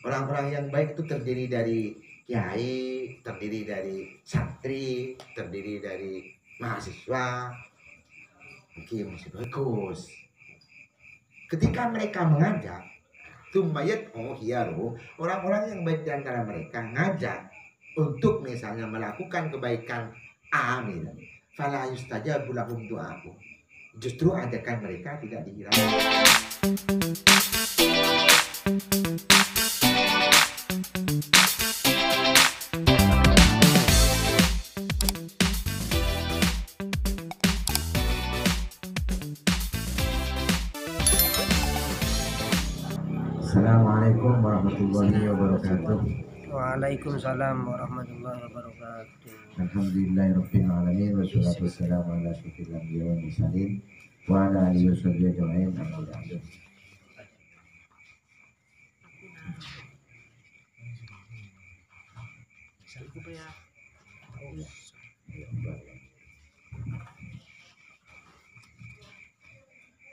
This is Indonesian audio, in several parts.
Orang-orang yang baik itu terdiri dari kiai, terdiri dari santri, terdiri dari mahasiswa. Mungkin masih bagus. Ketika mereka mengajak, tumayat orang-orang yang baik di antara mereka ngajak untuk misalnya melakukan kebaikan amin. Fala yustajabu lahum du'ahu. Justru ajakan mereka tidak dihiraukan. Assalamualaikum warahmatullahi wabarakatuh. Waalaikumsalam warahmatullahi wabarakatuh. Alhamdulillahirabbil alamin wassalatu wassalamu ala asyrofil anbiya'i wal mursalin wa ala alihi washabihi ajma'in. Amma ba'du.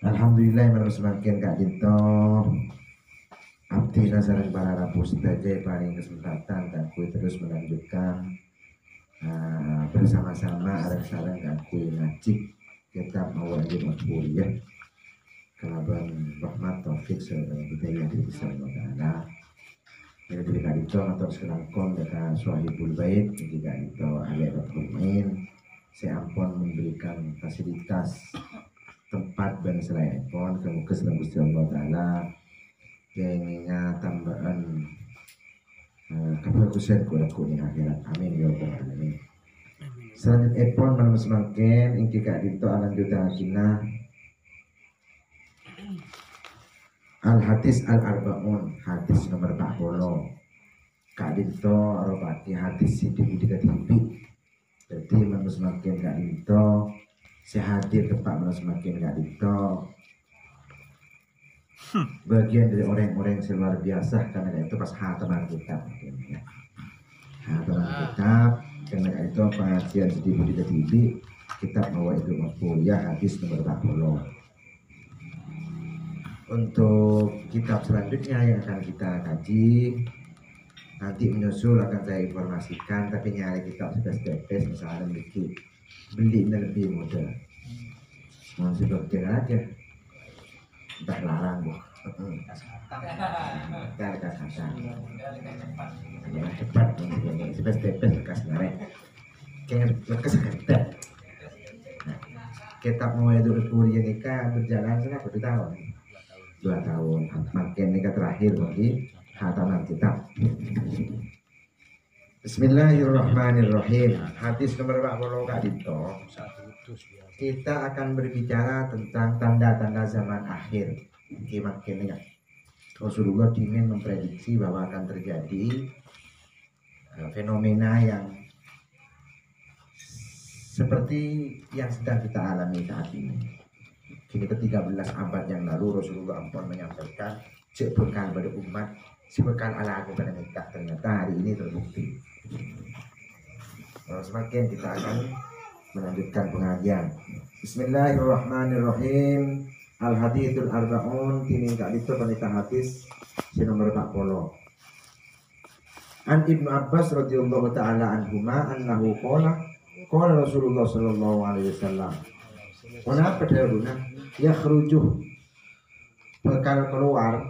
Alhamdulillah menurut semakin Kak Dito abdi nasaran para rabu sebagai paling kesempatan dan kui terus melanjutkan bersama-sama arang-sarang dan kui ngaji kitab Mawajib Al-Kuliah kalaban rahmat taufik serta hidayah dari Allah Ta'ala. Jadi dari Kak Dito atau selangkong dekat Suahibul Bait jadi Kak Dito alias Al-Qumain saya ampun memberikan fasilitas tempat dan selain pon kemuka sedang Gusti Allah Ta'ala keinginnya tambahan kebagusan ku di akhirat amin ya rabbal alamin. Selanjutnya pon malam semakin ingki Kak Dito alam juta akhina Al-Hadis Al-Arba'un hadis nomor 40 Kak Dito robati hadis sidik budika tibi. Jadi malam semakin Kak Dito saya hadir tempat malam semakin Kak Dito bagian dari orang-orang yang luar biasa karena itu pas hataman kitab hataman kitab karena itu pengajian sedih budika tibi kitab Mawajib Al-Kuliah hadis nomor 40. Untuk kitab selanjutnya yang akan kita kaji nanti menyusul akan saya informasikan, tapi nyari kitab sudah stepes misalnya bikin beli lebih mudah masih berjalan aja entah larang bu kita lekas hasan ya cepat sudah stepes lekas larang kayak lekas ketat. Kitab Mawajib Al-Kuliah nikah berjalan selama 2 tahun 2 tahun makin nikah terakhir bagi hataman kitab. Bismillahirrahmanirrahim. Hadis nomor 40 Kak Dito. Kita akan berbicara tentang tanda-tanda zaman akhir. Makin ya. Rasulullah ingin memprediksi bahwa akan terjadi fenomena yang seperti yang sedang kita alami saat ini. Kini ke-13 abad yang lalu Rasulullah ampun menyampaikan cek bekal pada umat si bekal ala aku pada mereka. Ternyata hari ini terbukti. Semakin kita akan melanjutkan pengajian. Bismillahirrahmanirrahim. Al-Hadithul Arba'un tining Kak Dito penita hadis si nomor 40. An Ibnu Abbas radhiyallahu ta'ala anhuma annahu qala Rasulullah sallallahu alaihi wasallam. Kenapa dahulunya yakhrujuh bakal keluar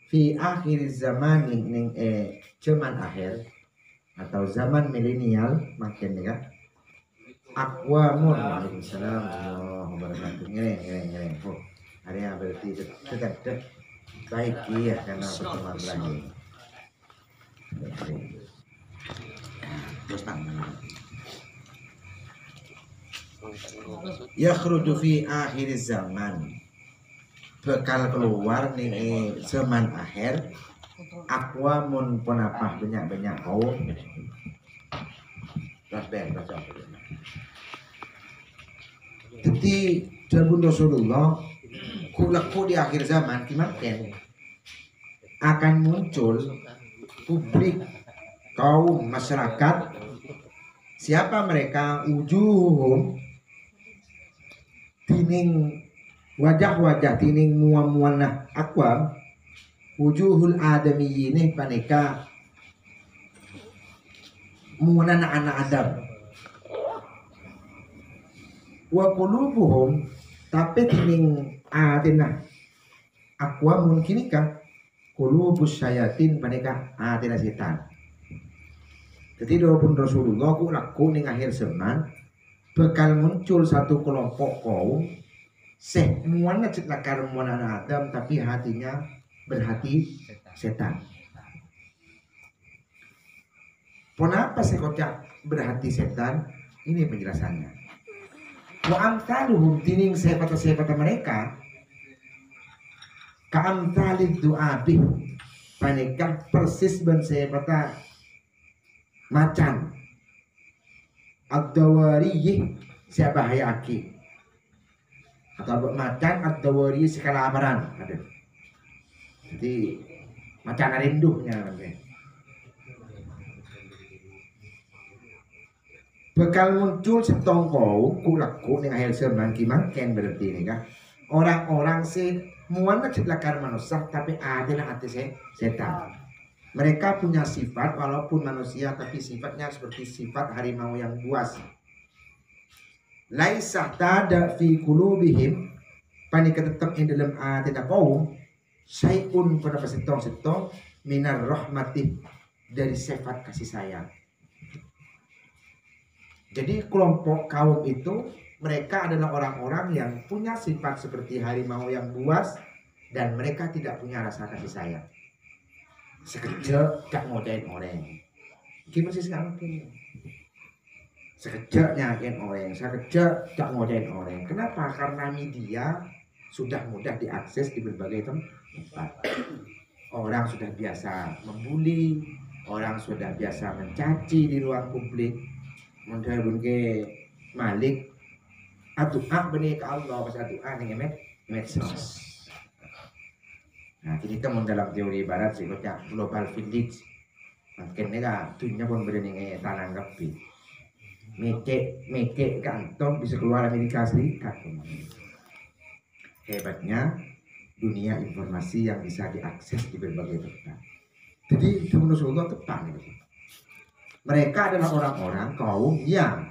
fi akhir zaman ning zaman akhir atau zaman milenial makin ya aqwamun waalaikumsalam warahmatullahi wabarakatuh. Ngene ada yang berarti tetap baik iya karena pertemuan lagi terus yakhruju fi akhir zaman bakal keluar nih zaman akhir aqwamun penapah banyak kaum jadi Jabun Rasulullah kulaku di akhir zaman kimaken akan muncul publik kaum masyarakat siapa mereka ujuhum tining wajah-wajah tining muam-muanah akwam wujuhul adamiyyin paneka munan anak Adam wa qulubuhum tapi tining atina aqua mungkin ka qulubus syayatin paneka atina setan. Jadi walaupun Rasulullah ku laku ning akhir zaman bakal muncul satu kelompok kaum semuanya ciptakan anak Adam tapi hatinya berhati setan. Kenapa sekocak berhati setan? Ini penjelasannya. Wa amtaluhum tining sifat-sifat mereka ka amtalid du'abi paneka persis ben sifat macan ad-dawariyih siapa hayaki atau macan ad-dawariyih sekala amaran ada. Jadi macan rinduhnya bakal muncul setongkau kulaku ning akhir zaman kimangken berarti ini kan orang-orang sih muana ciptakan manusia tapi ada na hati setan. Mereka punya sifat walaupun manusia tapi sifatnya seperti sifat harimau yang buas. Laisa tada fi qulubihim panika tetap ing dalam atina kaum syai'un pada setong-setong minar rahmati dari sifat kasih sayang. Jadi kelompok kaum itu mereka adalah orang-orang yang punya sifat seperti harimau yang buas dan mereka tidak punya rasa kasih sayang. Sekejap gak ngodain orang. Gimana sih sekarang ini? Sekejap nyakin orang, sekejap gak ngodain orang. Kenapa? Karena media sudah mudah diakses di berbagai tempat. Orang sudah biasa membuli, orang sudah biasa mencaci di ruang publik. Mudah bunke Malik adu'a benih ke Allah pas adu'a ning medsos. Nah, kita mau dalam teori barat sih kocak global village. Mungkin mereka dunia pun berani tananggapi. Meke kantong bisa keluar Amerika Serikat. Hebatnya dunia informasi yang bisa diakses di berbagai tempat. Jadi itu menurut Rasulullah tepat. Mereka adalah orang-orang kaum yang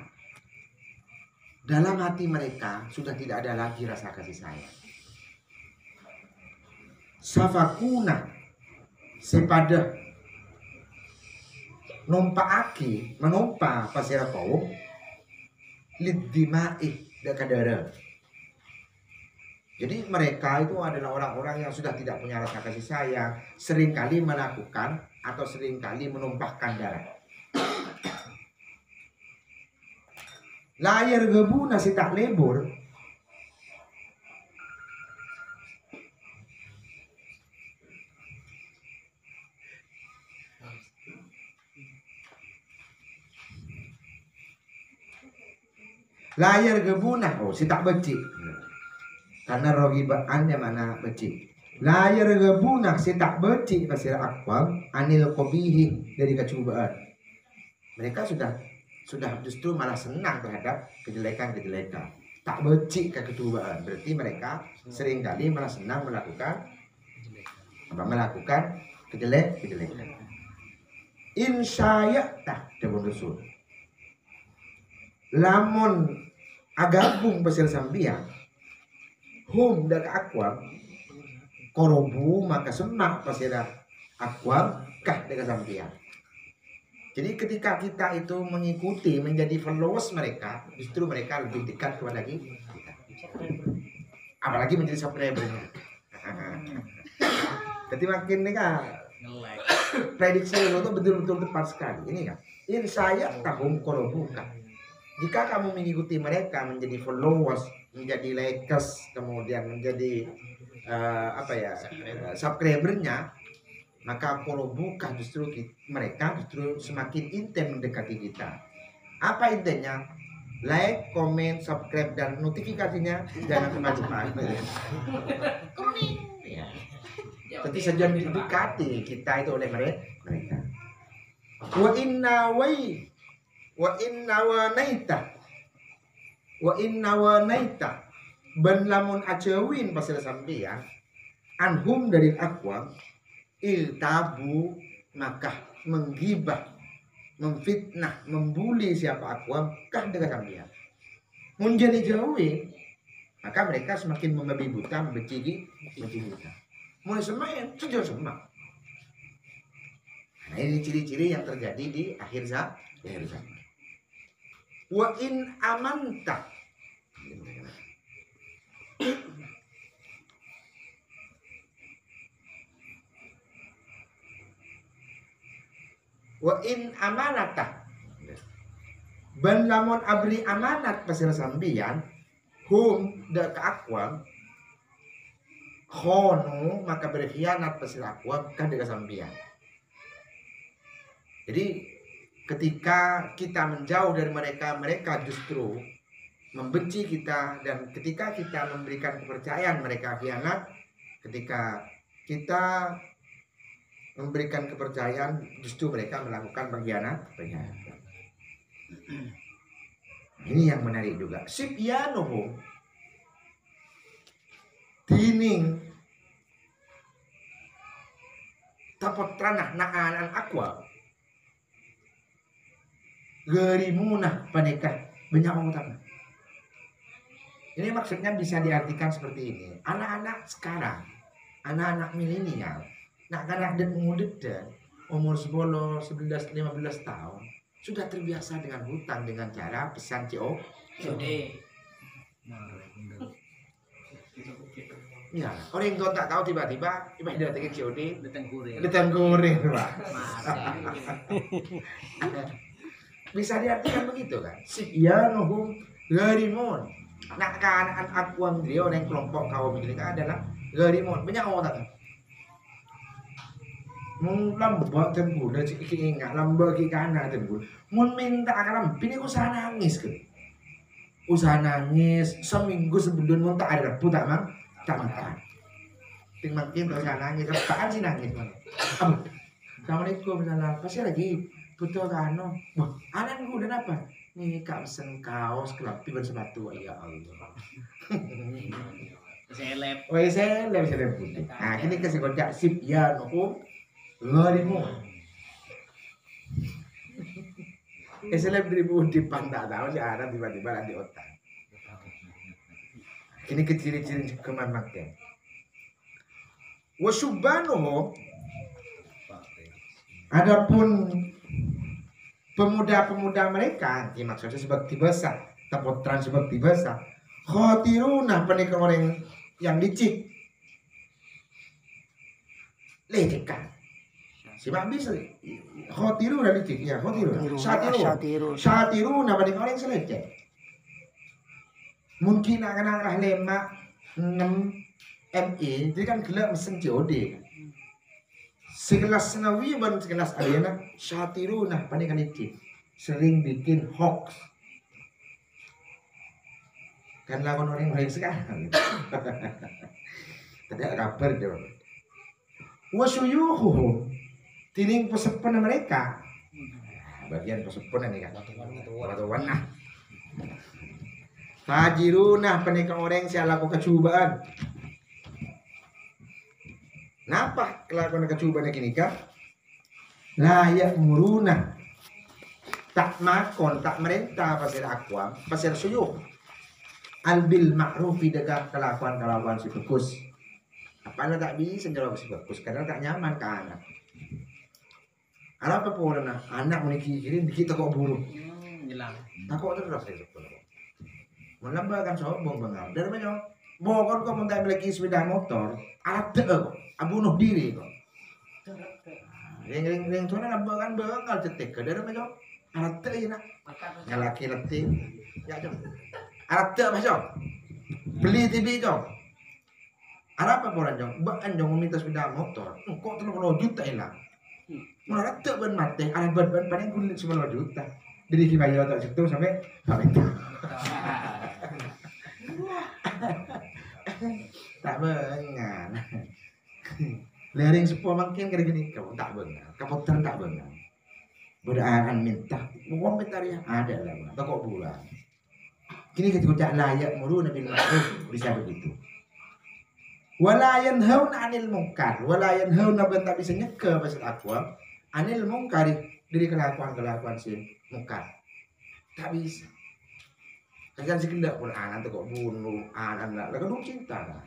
dalam hati mereka sudah tidak ada lagi rasa kasih sayang. Safakuna sepada menumpa pasir kaum lidimai dakadara. Jadi mereka itu adalah orang-orang yang sudah tidak punya rasa kasih sayang, seringkali melakukan atau seringkali menumpahkan darah. Layar gebuna si tak lebur layar gebuna si tak becik karena rogibaannya mana becik. Layar gebuna si tak becik pasir akwam anil kobihi dari kecubaan. Mereka sudah justru malah senang terhadap kejelekan-kejelekan. Tak becik kekecubaan. Berarti mereka seringkali malah senang melakukan kejelekan. Insya'ya tak dabun Rasul. Lamun agabung pasir sambiang hum dan akwam korobu maka semak pasir akwam kah dengan sambiang. Jadi ketika kita itu mengikuti menjadi followers mereka, justru mereka lebih dekat kepada kita. Apalagi menjadi subscribernya. Jadi makin mereka prediksi itu betul-betul tepat sekali. Ini kan, insya tahum korobuka. Jika kamu mengikuti mereka menjadi followers, menjadi likers, kemudian menjadi subscribernya, maka korobuka justru mereka justru semakin intens mendekati kita. Apa intinya? Like, comment, subscribe dan notifikasinya jangan lupa. Ya. Jadi saja didekati kita itu oleh mereka. Wa inna wa naita ban lamun acewin pasal sampeyan anhum dari akwam iltabu, maka menggibah, memfitnah, membuli siapa akwam kah dengan sambian. Mun jadi jauhi, maka mereka semakin membabi buta, membenci kita. Mulai semakin sejauh semak. Nah, ini ciri-ciri yang terjadi di akhir zaman. Wa in amanta, wa in amanata, ban lamun abri amanat pasir sambian, hum da keakwam, khonu maka berkhianat pasir akwam kan dengan sambian. Jadi ketika kita menjauh dari mereka, mereka justru membenci kita, dan ketika kita memberikan kepercayaan mereka khianat, ketika kita memberikan kepercayaan justru mereka melakukan pengkhianatan. Ini yang menarik juga. Sibyanuhum tining tapotranah na'anan akwa gerimunah panikah benyawa utama. Ini maksudnya bisa diartikan seperti ini. Anak-anak sekarang, anak-anak milenial, nak-anak dan muda umur 10, 11, 15 tahun sudah terbiasa dengan hutang dengan cara pesan COD. Ya, orang yang tak tahu tiba-tiba dia datang COD, datang goreng, Pak. Bisa diartikan begitu kan? Sibyanuhum garimun. Nah, keadaan akuam dia orang kelompok kaum ini adalah garimun. Banyak orang tak? Mun lambak tengku, dah cik ingat lambak ki kana tengku. Mun minta akalam, pini usaha nangis ke? Usaha nangis seminggu sebelum mun tak ada repu tak mang, tak makan. Ting makin usaha nangis, apaan sih nangis man? Assalamualaikum salam. Pasti lagi betul kan? Wah, anak gue udah apa? Nih kak pesen kaos kelapi bersepatu. Ya Allah. Seleb. Wah, seleb putih. Nah, kini kasih kocak sip ya nukum ngerimu. Seleb ribu di pantai tahu si ada tiba-tiba di otak. Kini kecil-kecil kemanaknya. Wasubanuhu, adapun pemuda-pemuda mereka, ya maksudnya seperti basah, tapotran seperti basah, khotiruna penikah orang yang licik, lecehkan. Siapa bisa? Khotiruna licik, ya khotiruna. Satiruna penikah orang yang seleceh. Mungkin akan lema 6 ME, jadi kan gelap mesin COD. Sekelas Senawi dan sekelas Aliana Syatirunah panikan itu sering bikin hoax. Kan lawan orang lain sekarang. Tidak kabar dia. Wasuyuhum tining pesepen mereka. Bagian pesepen ini kan. Atau warna. Fajirunah panikan orang yang lakukan cobaan. Napa kelakuan kecubaan kini kah? Layak muruna, tak makon, tak merintah pasir akwam, pasir suyuh. Albil ma'rufi dekat kelakuan si bagus. Apa anda tak bisa jawab si bagus karena tak nyaman ke anak. Apa pun anak menikirin kita kok buruk. Hilang. Takut terus saya sekolah. Melambangkan sombong banget. Dari mana? Bokor kok mentah memiliki sepeda motor, ada kok, abunuh diri kok. Yang tuan lambangkan bengal cetek, dari mana? Ada ya nak, ngalaki letih, ya jom. Ada macam, beli TV jom. Ada apa orang jom? Bahkan jom meminta sepeda motor, kok 30 juta hilang. Mana ada ban mati, ada ban paling kulit 10 juta. Jadi kita bayar tak situ sampai itu. Tak bengan. Lering sepuh makin kira gini kau tak bengan. Kapotan tak bengan. Beraan minta. Uang ya ada lah. Tak kok bulan. Kini kita ucap layak muru Nabi Muhammad bisa begitu. Wala yanhauna 'anil munkar. Wala yanhauna ben tak bisa nyeke pasal aqwam anil munkari dari kelakuan-kelakuan si munkar. Tak bisa. Kadang sekedar Quran atau kok bunuh anak-anak, lalu cinta kan.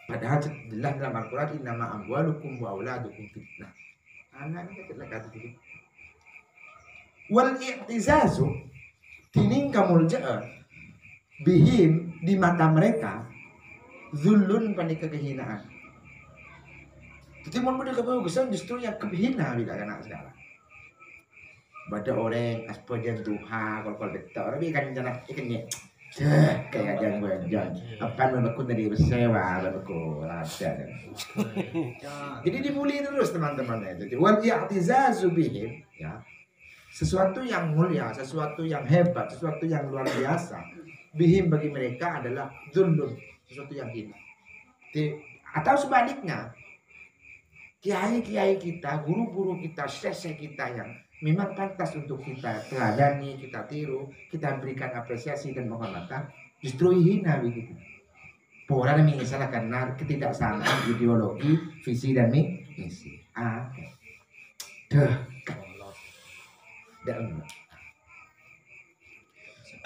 Padahal jelas dalam Al-Quran innama amwalukum wa auladukum fitnah. Anak ini tidak kata gitu. Wal i'tizazu tining kamulja'a bihim di mata mereka zulun panik kehinaan. Jadi mau model kebagusan justru yang kehina bila anak sekarang. Pada orang aspojan duha kalau betul tapi kan jangan ikannya kayak jangan apa membekun dari bersewa berbeku ada. Jadi dibully terus teman-temannya. Jadi wal i'tizazu bihim ya. Sesuatu yang mulia, sesuatu yang hebat, sesuatu yang luar biasa bihim bagi mereka adalah zulun, sesuatu yang hina. Atau sebaliknya kiai-kiai kita, guru-guru kita, syekh kita yang memang pantas untuk kita teladani, kita tiru, kita berikan apresiasi dan penghormatan, justru hina begitu. Orang yang salah karena ketidaksamaan ideologi, visi dan misi.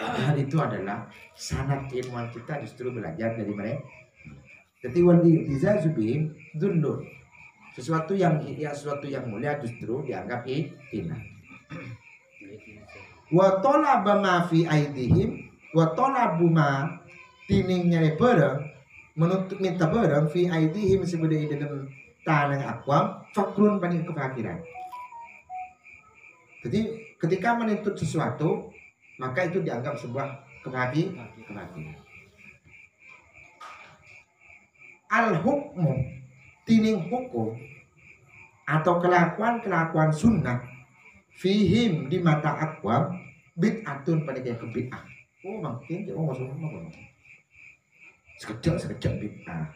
Hal itu adalah sanad keilmuan kita justru belajar dari mereka. Jadi wali tizazubihim dzulun. Sesuatu yang mulia justru dianggap hina. Wa talaba ma fi aidihim wa talabu ma tining nyari barang menuntut minta barang fi aidihim sebagai dalam tanah akwam fakrun paling kefakiran. Jadi ketika menuntut sesuatu maka itu dianggap sebuah kefakiran. Al hukmu tining hukum atau kelakuan sunnah fihim di mata akwam bid'atun pada kayak kebid'ah. Makin masuk rumah sekejap bid'ah.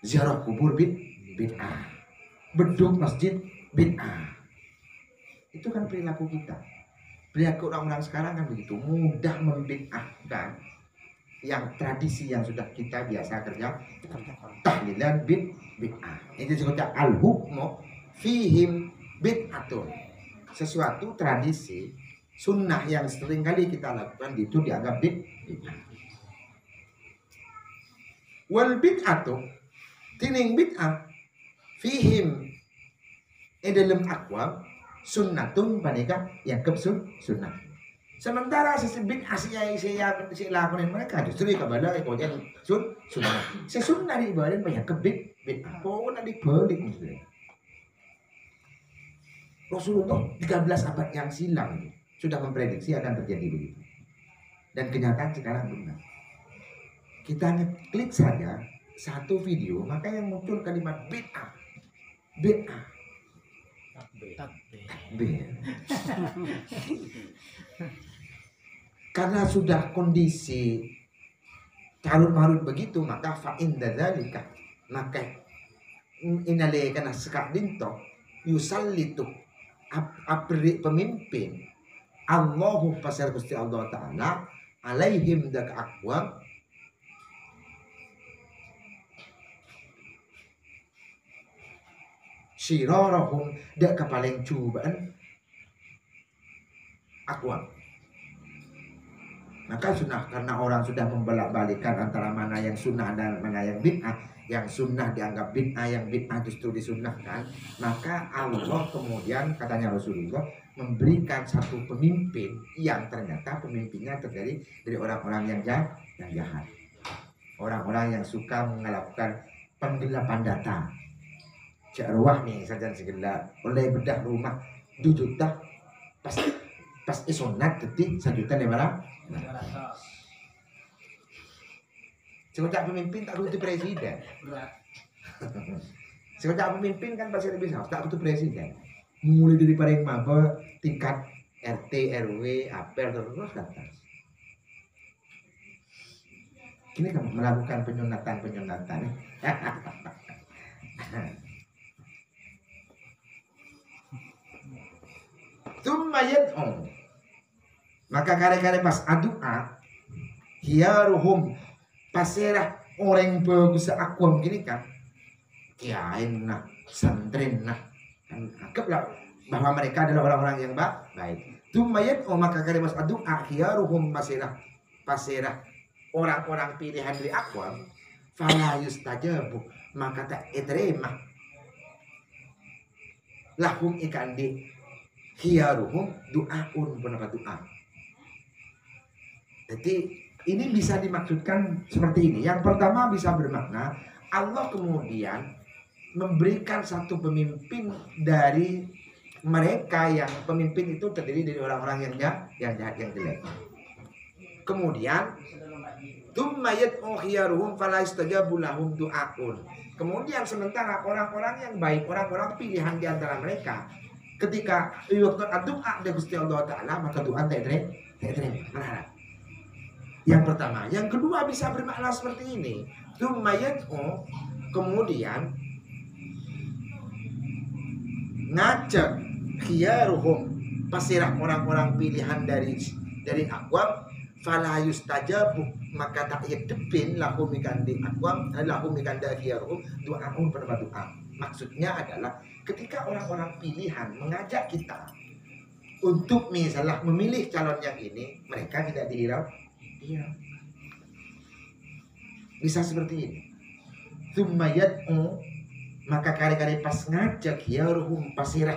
Ziarah kubur bid'ah. Beduk masjid bid'ah. Itu kan perilaku kita. Perilaku orang-orang sekarang kan begitu mudah membid'ahkan yang tradisi yang sudah kita biasa kerja tahlilan bid'ah. Itu disebut al-hukmu fihim bid'atun. Sesuatu tradisi sunnah yang sering kali kita lakukan itu dianggap bid'ah. Wal bid'atu tining bid'ah fihim dalam akwam sunnatun panika yang sunnah. Sementara sisi bid'ah saya lakukan mereka justru kabala kemudian sunnah. Sesunnah diibarin banyak bid'ah. Pokoknya dibalik misalnya. Rasulullah 13 abad yang silam sudah memprediksi akan terjadi begitu. Dan kenyataan sekarang benar. Kita hanya klik saja satu video, maka yang muncul kalimat bid'ah. Takbir. Karena sudah kondisi carut-marut begitu, maka fa'in dzalika, maka inale kana sekak dinto yusallitu abri pemimpin Allahu pasal Gusti Allah Ta'ala alaihim dak aqwam syirarahum dak kepaling cubaan aqwam. Maka sunnah karena orang sudah membolak-balikan antara mana yang sunnah dan mana yang bid'ah. Yang sunnah dianggap bid'ah, yang bid'ah justru disunnahkan. Maka Allah kemudian katanya Rasulullah memberikan satu pemimpin yang ternyata pemimpinnya terjadi dari orang-orang yang jahat. Orang-orang yang suka melakukan penggelapan data. Cak ruah nih saja segala oleh bedah rumah 2 juta pas isonat detik 1 juta 500. Sekolah pemimpin tak butuh presiden. Sekolah pemimpin kan pasti lebih sah, tak butuh presiden. Mulai dari paling maba tingkat RT, RW, APR terus ke atas. Kini kan melakukan penyunatan. Tsumma yad'u. Maka kare-kare pas adua hiyaruhum pasirah orang bagus aku begini kan, kiain nak, santrin nak, kan anggaplah bahwa mereka adalah orang-orang yang baik. Tumayat maka kalimat aduk akhiruhum pasirah orang-orang pilihan dari akwam fala yustajabu maka tak diterima lahum ikan di khiyaruhum du'aun pendapat doa. Jadi ini bisa dimaksudkan seperti ini. Yang pertama bisa bermakna Allah kemudian memberikan satu pemimpin dari mereka yang pemimpin itu terdiri dari orang-orang yang jahat yang jelek. Kemudian tummayat khiyaruhum fala istajabu lahum du'aun. Kemudian sementara orang-orang yang baik, orang-orang pilihan di antara mereka ketika waktu doa dari Gusti Allah Ta'ala maka doa tidak terima. Yang pertama, yang kedua bisa bermakna seperti ini. Tummayat kemudian ngajak khiyaruhum pasirah orang-orang pilihan dari akwam fala yustajabu maka tak yedepin lahum ikandi akwam lahum ikanda khiyaruhum du'aun pada doa. Maksudnya adalah ketika orang-orang pilihan mengajak kita untuk misalnya memilih calon yang ini, mereka tidak dihirau. Iya. Bisa seperti ini. Tummayat maka kali-kali pas ngajak khiyaruhum pasirah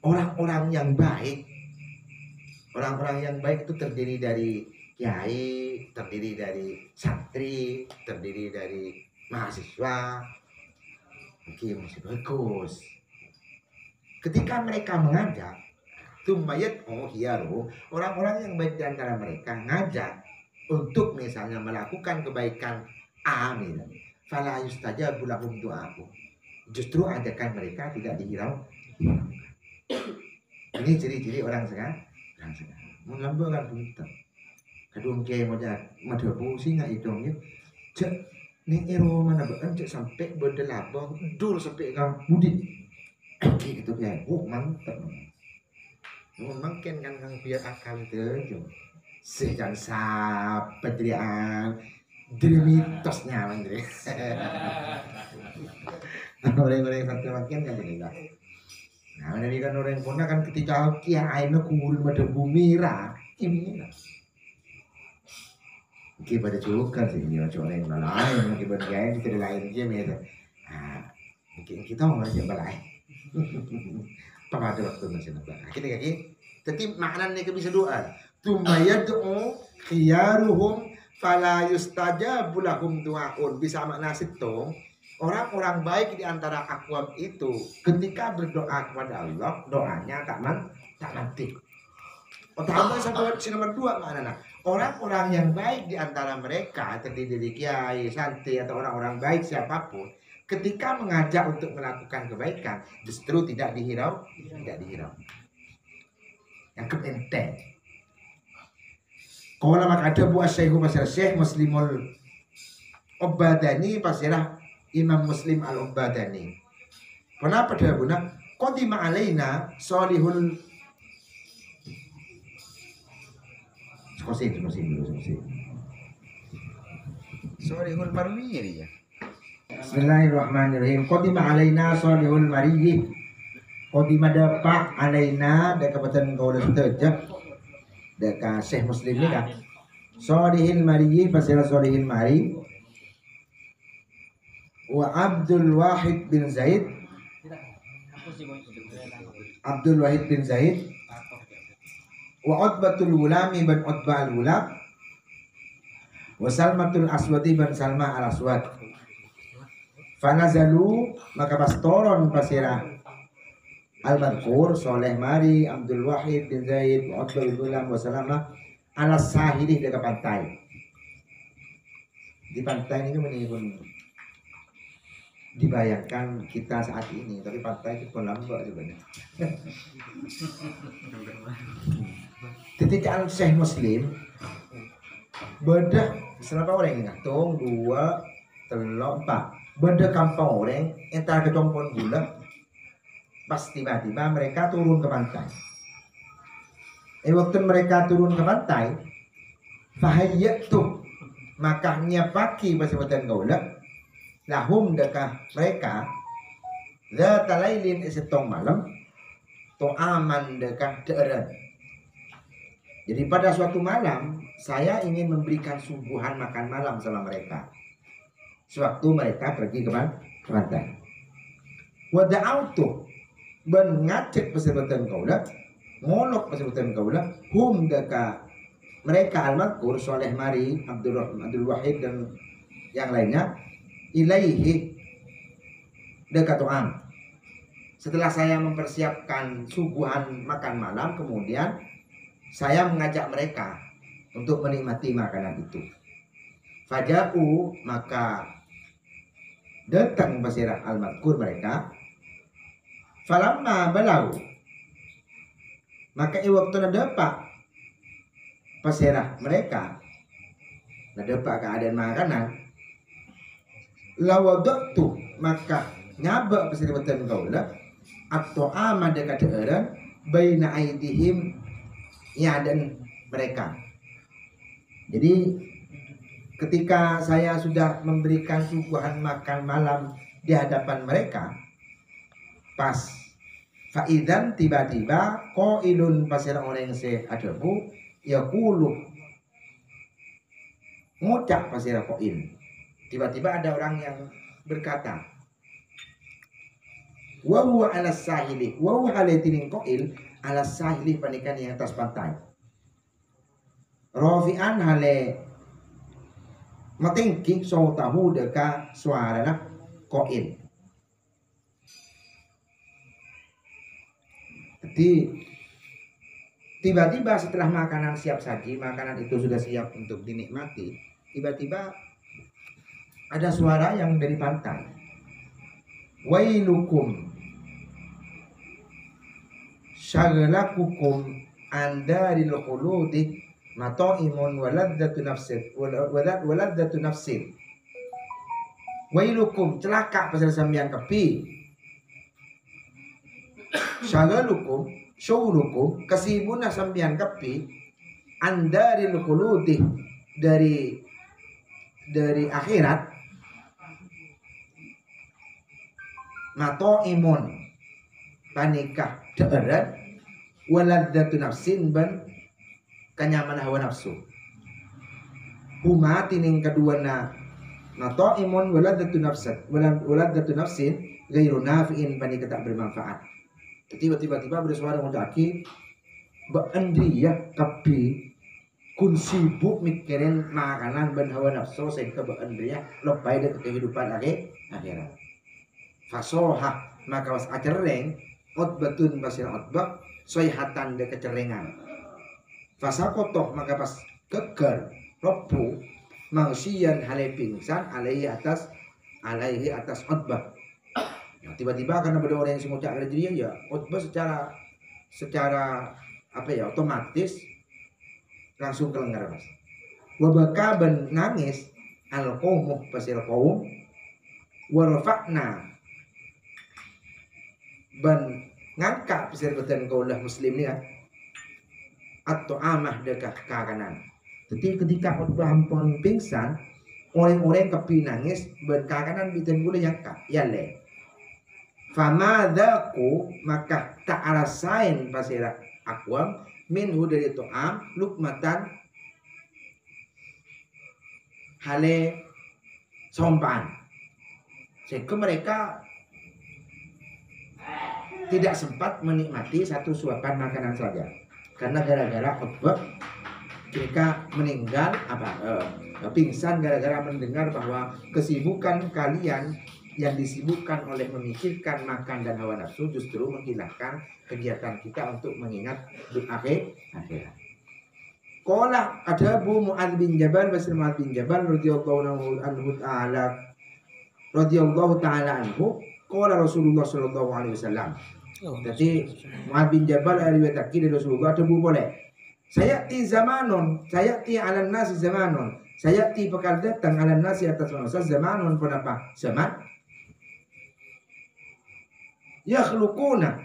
orang-orang yang baik. Orang-orang yang baik itu terdiri dari kiai, terdiri dari santri, terdiri dari mahasiswa, mungkin masih bagus. Ketika mereka mengajak, tumbayat khiyaru, orang-orang yang baik di antara mereka ngajak untuk misalnya melakukan kebaikan amin. Fala yustajabu lahum du'ahu. Justru ajakan mereka tidak dihirau. Ini ciri-ciri orang sekarang. Melambangkan buta. Kadung kiai modal pusing nggak hidungnya. Cek nih ero mana bahkan cek sampai berdelabang dul sampai kau mudik. Gitu ya. Mantap. Mungkin kan kang biar akal itu. Sejak sahabat dia dari mitosnya Andre. Orang-orang satu makin kan jadi enggak. Nah, dari kan orang pun kan ketika kiai nak kurun pada bumi ra, ini lah. Kita pada juga sih dia orang lain, mungkin bergaya kita lain je macam. Ah, mungkin kita mau aja balai. Pada waktu masih nak. Kita kaki. Tapi maknanya kita bisa doa. Tumayad'u khiyaruhum fala yustajabu lahum du'aun. Bisa makna situ. Orang-orang baik di antara akwam itu ketika berdoa kepada Allah, doanya tak mati. Pertama satu nomor dua maknanya. Orang-orang yang baik di antara mereka terdiri dari kiai, santri atau orang-orang baik siapapun, ketika mengajak untuk melakukan kebaikan, justru tidak dihirau. Yang kepenting. Kalau maka ada buat Syekh Muslimul Ubadani pasirah Imam Muslim Al-Ubadani. Kenapa dia guna? Qadima alaina solihul Solihul Marwiyah ya. Bismillahirrahmanirrahim. Qadima alaina solihul mariyih. Qadima dapat alaina dekapatan kau dah sejak dekat Syekh Muslim ni kan. Solihul mariyih pasirah solihul mariyih. Wa Abdul Wahid bin Zaid wa Utbatul Gulami bin Utbah al-Gulam wa Salmatul Aswadi bin Salma al-Aswad. Fanazalu maka pastoron pasirah al-Madkur Soleh Mari Abdul Wahid bin Zaid wa Utbah al-Gulam wa Salama ala sahili dekat pantai. Di pantai ini menipun dibayangkan kita saat ini, tapi pantai itu lambat sebenarnya. Ketika Syekh Muslim beda berapa orang ini? Tung, 2, 3, 4. Beda kampung orang entar ke tompon gula. Pas tiba-tiba mereka turun ke pantai. Waktu mereka turun ke pantai, fahayyatu maka nyapaki pasabatan kaula lahum dekah mereka zata lailin setong malam to aman dekah deeren. Jadi pada suatu malam saya ingin memberikan suguhan makan malam sama mereka sewaktu mereka pergi ke pantai. Wa da'autu ben ngacek pasabatan kaula ngolok pasabatan kaula hum dekah mereka al-madkur Soleh Mari, Abdul Wahid dan yang lainnya ilaihi dekat am. Setelah saya mempersiapkan suguhan makan malam, kemudian saya mengajak mereka untuk menikmati makanan itu. Faja'u maka datang pasirah al-madkur mereka. Falamma balau maka waktu dapat pasirah mereka dapat keadaan makanan lawadatu maka nyabak pasirabatan kaula atau aman dekat daerah baina aidihim ya dan mereka. Jadi ketika saya sudah memberikan suguhan makan malam di hadapan mereka, pas faidan tiba-tiba qailun pasirah orang se adabu yaqulu ngucap pasirah qail. Tiba-tiba ada orang yang berkata wa huwa ala sahili wa huwa halatin qail ala sahili panikan yang atas pantai. Rafi'an hale matingki sautahu deka suarana qail. Jadi tiba-tiba setelah makanan siap saji, makanan itu sudah siap untuk dinikmati, tiba-tiba ada suara yang dari pantai. Wailukum syaghlakukum andaril khuludi mataimun waladdatu nafsin waladdatu nafsin. Wailukum celaka pasal sambian kepi. Syaghalukum syughlukum kasibuna sambian kepi andaril khuludi dari akhirat mataimun panikah daerat waladzatu nafsin ban kenyamanan hawa nafsu huma tining kaduana mataimun waladzatu nafsin ghairu nafi'in panikah tak bermanfaat. Tiba-tiba bersuara mengundaki Mbak Andri ya kapi kun sibuk mikirin makanan ban hawa nafsu sehingga Mbak Andri ya lepai dari kehidupan akhirat. Fasoha maka was acereng otbatun basir otbak soyhatan de kecerengan. Fasakotoh maka pas keker ropu mangsian hale pingsan alaihi atas otbak. Ya, tiba-tiba karena ada orang yang sengaja dia ya otbah secara apa ya otomatis langsung kelenggar mas. Wabaka ben nangis al qaumuh pasir qaum warfa'na ban ngangkat persebatan kaulah muslim ni kan atau amah dekat kanan. Jadi ketika khutbah ampun pingsan orang-orang kepi nangis ban kanan bitin boleh nyangka ya le famadaku maka tak arasain pasira akwam minhu dari to'am lukmatan hale sompan sehingga mereka tidak sempat menikmati satu suapan makanan saja karena gara-gara khutbah mereka meninggal pingsan gara-gara mendengar bahwa kesibukan kalian yang disibukkan oleh memikirkan makan dan hawa nafsu justru menghilangkan kegiatan kita untuk mengingat akhirat. Qala adabu Mu'adz bin Jabal Basir Mu'adz bin Jabal radhiyallahu ta'ala anhu qala Rasulullah sallallahu alaihi wasallam. Jadi Mu'adz bin Jabal riwayat dari Rasulullah adabu boleh. Sayati zamanun, sayati 'alan nasi zamanun. Sayati bakal datang 'alan nasi atas manusia zamanun apa? Zaman yakhluquna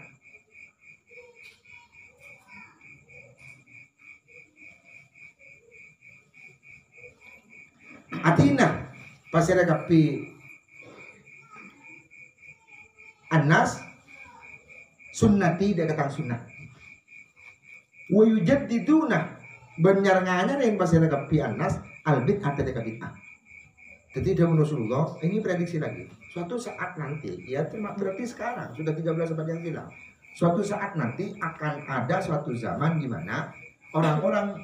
Atina pasira kapi Anas sunnati dia kata sunnah. Wa yujaddiduna benyarnganya yang pasira kapi Anas albid ada dekat bid'ah. Jadi dia Rasulullah ini prediksi lagi. Suatu saat nanti, ya berarti sekarang sudah 13 abad yang silam. Suatu saat nanti akan ada suatu zaman di mana orang-orang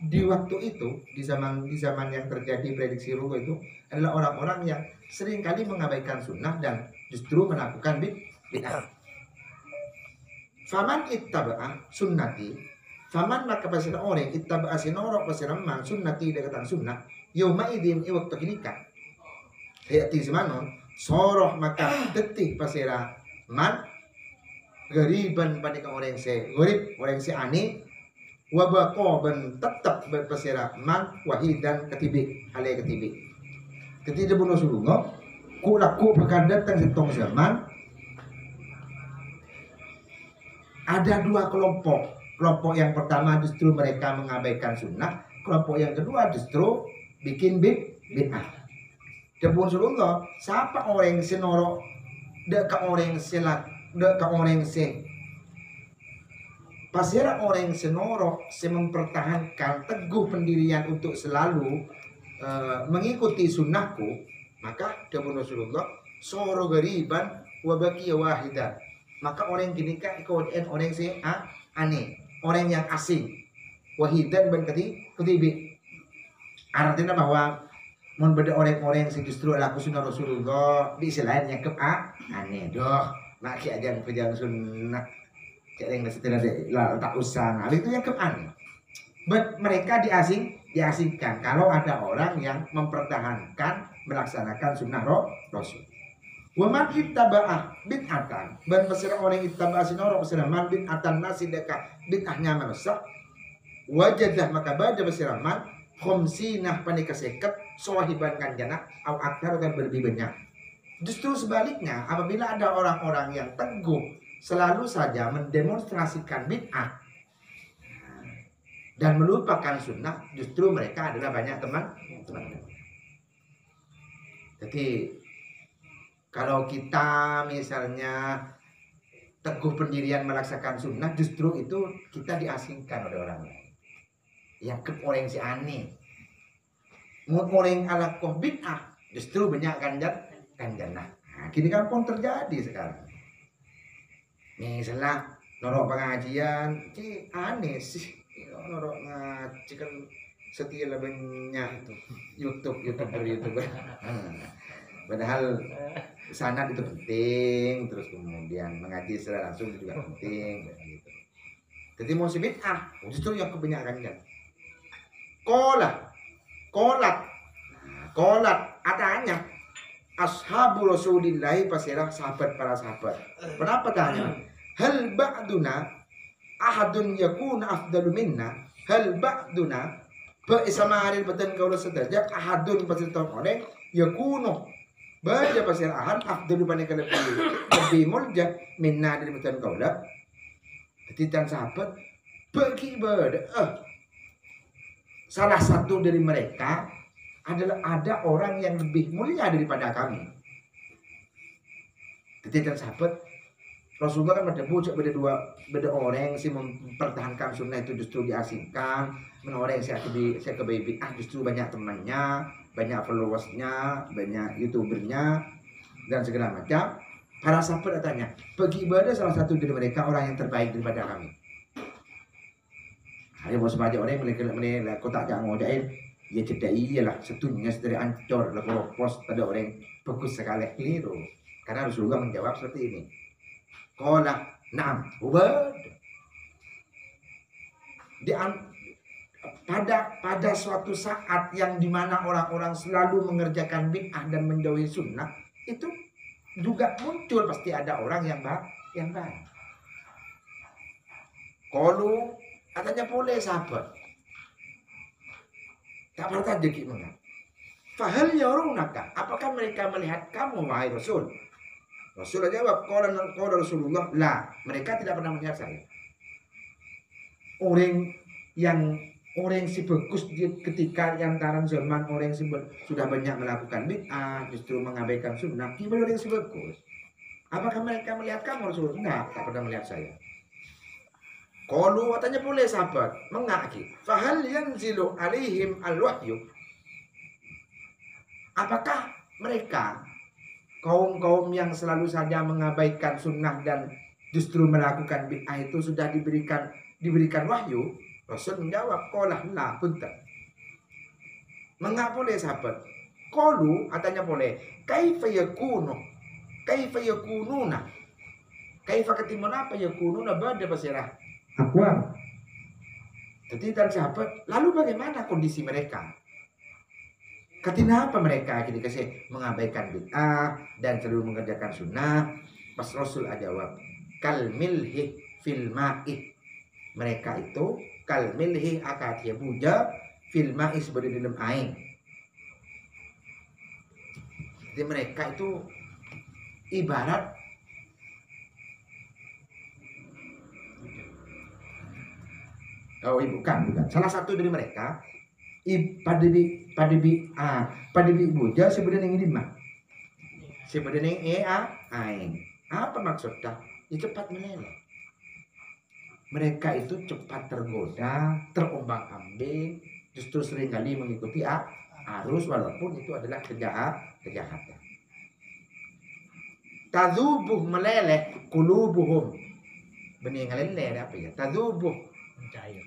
di waktu itu, di zaman yang terjadi prediksi Rasulullah itu adalah orang-orang yang seringkali mengabaikan sunnah dan justru melakukan bid'ah. Faman ittaba'ah sunnati, faman maka pasir orang ittaba'a sinoro pasir man sunnati dekatan sunnah, yauma idin waktu kinika. Hayati zamanon soroh maka detik pasira man gariban pada orang se garib orang se ani wabako ben tetap berpasira man wahidan ketibik alai ketibik. Ketika bunuh Rasulullah ku laku bakal datang setong zaman ada dua kelompok. Kelompok yang pertama justru mereka mengabaikan sunnah, kelompok yang kedua justru bikin bid'ah. Depun Rasulullah, siapa orang yang senoro, dekat orang selat, dekat orang se. Pasira orang senoro, se mempertahankan teguh pendirian untuk selalu mengikuti sunnahku, maka depun Rasulullah, soro gariban wabaki wahidan. Maka orang gini kan ikutin orang se aneh, orang yang asing, wahidan ben ketibi. Artinya bahwa mun beda orang-orang yang justru laku sunnah Rasulullah di selain yang aneh doh laki aja kerjaan sunnah kayak yang setelah tak usah nah, itu yang aneh. But mereka diasingkan kalau ada orang yang mempertahankan melaksanakan sunnah Rasul. Wa man ittaba'ah bid'atan ban pasir orang ittaba'ah sinoro pasir man bid'atan nasidaka bid'ahnya manusia wajadah maka baca pasir man khomsinah panika seket sahiban kanjana au akthar dan berlebih banyak. Justru sebaliknya apabila ada orang-orang yang teguh selalu saja mendemonstrasikan bid'ah dan melupakan sunnah, justru mereka adalah banyak teman-teman. Jadi kalau kita misalnya teguh pendirian melaksanakan sunnah, justru itu kita diasingkan oleh orang lain. Yang ke orang si aneh, orang ala koh bid'ah, justru banyak kanjana. Nah, kini kan pun terjadi sekarang. Misalnya norok pengajian, aneh sih, norok ngaji kan setia banyak itu youtuber. Padahal sanad itu penting, terus kemudian mengaji secara langsung juga penting, gitu. Jadi mau si bid'ah, justru yang kebanyakan kan. Kolat adanya ashabu Rasulillahi pasirah sahabat para sahabat. Kenapa tanya? Hal ba'duna ahadun yakuna afdalu minna. Hal ba'duna isamarin batan kaula sedajak ahadun pasir orang yakunu baca pasir ahad afdalu panika lebih mulja minna dari batan kaula. Jadi tan sahabat bagi ibadah salah satu dari mereka adalah ada orang yang lebih mulia daripada kami. Ketika sahabat Rasulullah kan beda orang yang sih mempertahankan sunnah itu justru diasingkan, orang yang saya ke bid'ah justru banyak temannya, banyak followersnya, banyak youtubernya dan segala macam. Para sahabat tanya, bagi ibadah salah satu dari mereka orang yang terbaik daripada kami. Ada bos baca orang mereka kotak jangan ngodain, ya tidak iyalah setunya dari ancor lah kalau post pada orang bagus sekali keliru. Karena Rasulullah menjawab seperti ini. Qala na'am ubad. Pada suatu saat yang dimana orang-orang selalu mengerjakan bid'ah dan menjauhi sunnah, itu juga muncul pasti ada orang yang baik. Kalau katanya boleh sahabat. Tak berkata gimana? Fahal yarunaka? Apakah mereka melihat kamu wahai Rasul? Rasul jawab, qala Rasulullah, la, mereka tidak pernah melihat saya. Orang yang orang yang si bagus dia ketika antara zaman orang yang sudah banyak melakukan bid'ah justru mengabaikan sunnah, gimana orang yang si bagus? Apakah mereka melihat kamu Rasul? Enggak, tak pernah melihat saya. Qalu katanya boleh sahabat, mengaki. Fahal yanzilu alaihim al-wahyu? Apakah mereka kaum-kaum yang selalu saja mengabaikan sunnah dan justru melakukan bid'ah itu sudah diberikan wahyu? Rasul menjawab, qala la punta. Mengapa boleh sahabat? Qalu katanya boleh. Kaifa yakunu? Kaifa yakununa? Kaifa ketimuna apa yakununa bada basirah? Akwam. Jadi dan sahabat, lalu bagaimana kondisi mereka? Ketika apa mereka ketika mengabaikan bid'ah dan selalu mengerjakan sunnah? Pas Rasul jawab, kal milhi fil ma'i. Mereka itu kal milhi akatia buja fil ma'i sebagai dalam air. Jadi mereka itu ibarat bukan. Salah satu dari mereka padibi buja sebenarnya yang lima. Sebenarnya aing. Apa maksudnya? Itu cepat meleleh. Mereka itu cepat tergoda, terombang-ambing, justru seringkali mengikuti arus walaupun itu adalah kejahatan. Tadzubuh meleleh kulubuhum. Benih ngeleleh apa ya? Tadzubuh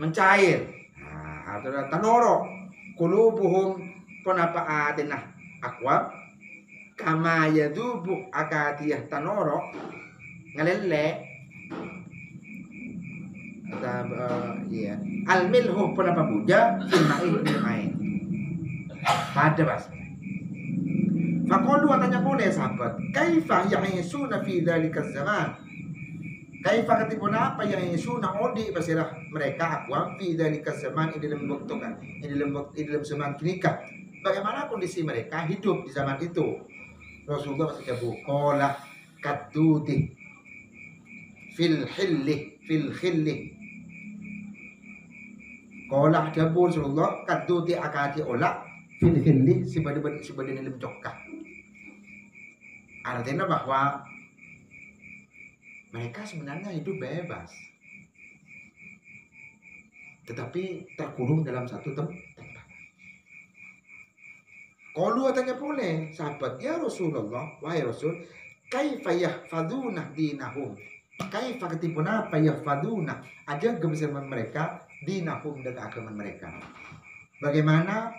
mencair. Nah, atau tanoro kulubuhum penapa adenah akwa kama yadubu akatiyah tanoro ngelele iya almilhu penapa buja main pada bahasa. Faqalu katanya boleh sahabat, kaifa ya'isuna fi dzalikaz zaman? Kaifa katibuna apa yang ya'isuna odi basirah mereka aqwam fi dzalikaz zaman di dalam waktu kan, di dalam zaman kinikah. Bagaimana kondisi mereka hidup di zaman itu? Rasulullah masih jawab, qala kadudi fil khilli. Qala jawab Rasulullah kadudi akati ola fil khilli sebagai dalam cokah. Artinya bahwa mereka sebenarnya hidup bebas, tetapi terkurung dalam satu tempat. Qalu katanya boleh sahabat, ya Rasulullah, wahai Rasul, kaifa yahfaduna dinahum? Kaifa ketipuna apa yahfaduna? Aja kebesaran mereka dinahum dan agama mereka. Bagaimana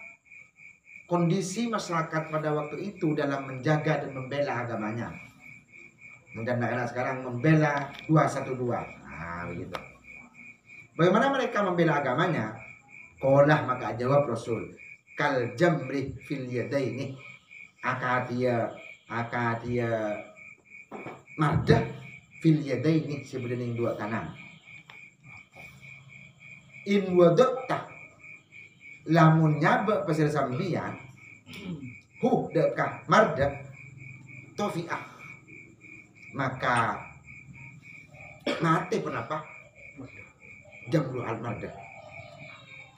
kondisi masyarakat pada waktu itu dalam menjaga dan membela agamanya? Dan anak sekarang membela 212. Nah, begitu. Bagaimana mereka membela agamanya? Qalah maka jawab Rasul, kal jamri fil yadaini. Akadia mardah fil yadaini sebenarnya dua tangan. In wadata lamun nyaba pasir sambian dekah mardah tofi'ah maka mati kenapa jamru al-mardah.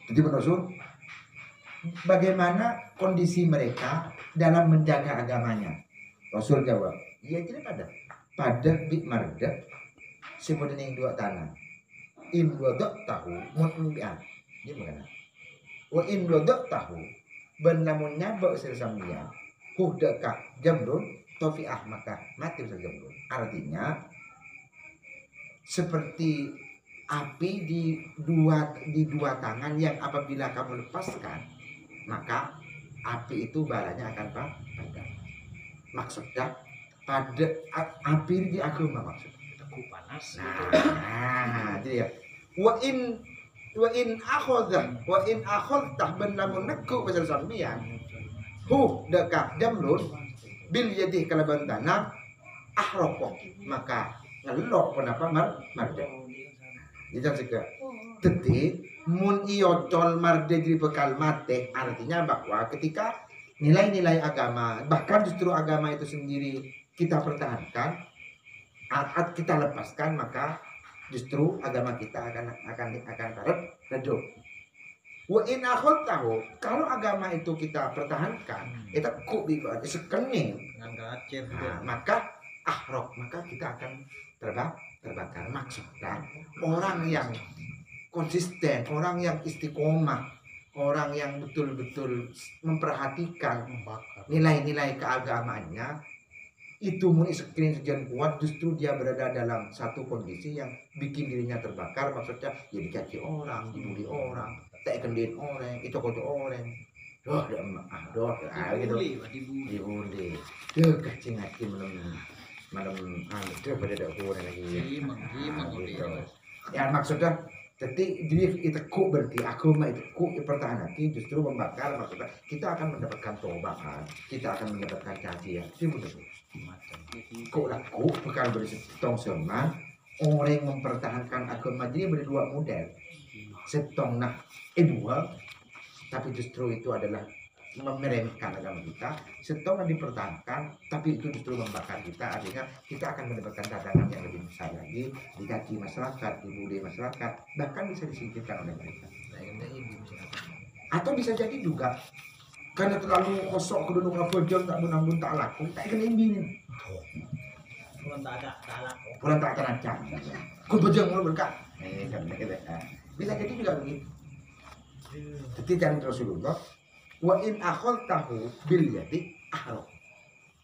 Jadi Rasul, bagaimana kondisi mereka dalam menjaga agamanya? Rasul jawab, ya tidak pada bik mardah sebenarnya dua tanah. In wadak tahu munbian. Dia mana? Wa in wadak tahu benamun nyaba sesamian dekah jamrun tofi'ah maka mati jamrun. Artinya seperti api di dua tangan yang apabila kamu lepaskan maka api itu balanya akan padam. Maksudnya pada api di agama maksudnya teguh panas. Nah, jadi ya wa in akhadha benamun neku pasal sambian dekah jamrun bil yadih kalaban tanah ahraqah maka ngelok kenapa marda. Itu juga. Jadi mun iotol marda jadi bekal mate artinya bahwa ketika nilai-nilai agama bahkan justru agama itu sendiri kita pertahankan saat kita lepaskan maka justru agama kita akan redup. Wa in tahu, kalau agama itu kita pertahankan, itu kubibat, itu kening, maka maka kita akan terbakar. Maksudnya orang yang konsisten, orang yang istiqomah, orang yang betul-betul memperhatikan nilai-nilai keagamaannya, itu sekian kuat, justru dia berada dalam satu kondisi yang bikin dirinya terbakar. Maksudnya ya dicaci orang, dibully orang, tak kendin orang, itu kotor orang, gitu, dibully, kacing malam itu pada ada orang lagi, gitu. Ya maksudnya jadi itu ku berarti aku itu ku pertahanan justru membakar. Maksudnya kita akan mendapatkan tobat, kita akan mendapatkan cacian. Itu betul. Ku laku bukan bersetong seman orang yang mempertahankan agama. Jadi ada dua model. Setong dua, tapi justru itu adalah meremehkan agama kita. Setong dipertahankan, tapi itu justru membakar kita. Artinya kita akan mendapatkan tantangan yang lebih besar lagi, dicaci masyarakat, dibully masyarakat, bahkan bisa disingkirkan oleh mereka. Atau bisa jadi juga karena terlalu kosok kedua pojok tak bunang tak laku, tak kena imbin. Pulang tak terancam. Kau bojong mau berkat. Bisa jadi juga begitu. Jadi jangan Rasulullah. Wa in tahu bil yadi ahroq.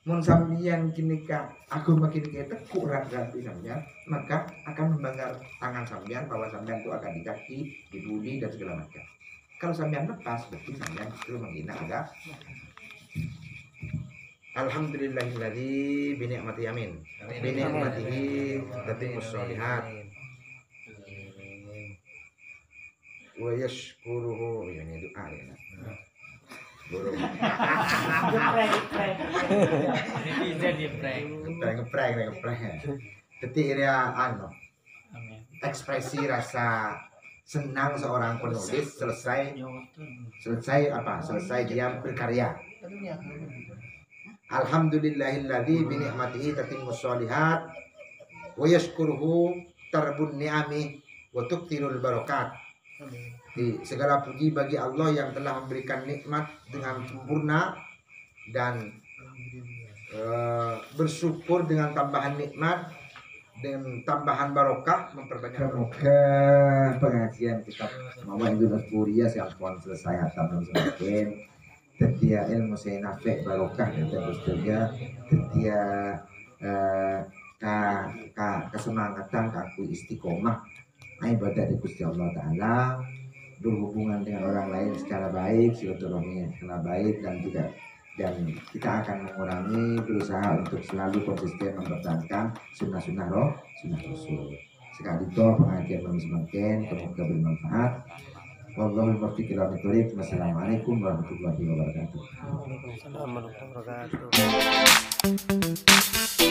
Mun sampeyan kini ka agama kini ka tekuk rat-rat sampeyan, maka akan membakar tangan sampeyan, bahwa sampeyan itu akan dicaci, dibully dan segala macam. Kalau sampeyan lepas, berarti sampeyan justru menghina agama. Alhamdulillahilladzi bi ni'mati amin. Bi ni'matihi tatimmus sholihat. Wa yashkuruhu, ini doa ya. Burung. Ngeprank. Jadi ini ekspresi rasa senang seorang penulis selesai dia berkarya. Alhamdulillahilladzi bi ni'matihi tatimmus sholihat wa yashkuruhu tarbun ni'ami wa tuktirul barakat. Di segala puji bagi Allah yang telah memberikan nikmat dengan sempurna dan bersyukur dengan tambahan nikmat, dengan tambahan barokah, memperbanyak. Semoga pengajian kitab Mawahibul Kuria yang selesai hatam dan semakin tetia ilmu saya nafek barokah dan terus juga tetia kesemangatan aku istiqomah ibadah di Gusti Allah Ta'ala, berhubungan dengan orang lain secara baik, silaturahmi secara baik, dan kita akan mengurangi berusaha untuk selalu konsisten mempertahankan sunnah Rasul. Sekali itu pengajian kami semakin semoga bermanfaat. Wallahul muwaffiq ila aqwamit thoriq. Wassalamualaikum warahmatullahi wabarakatuh. Waalaikumsalam warahmatullahi wabarakatuh.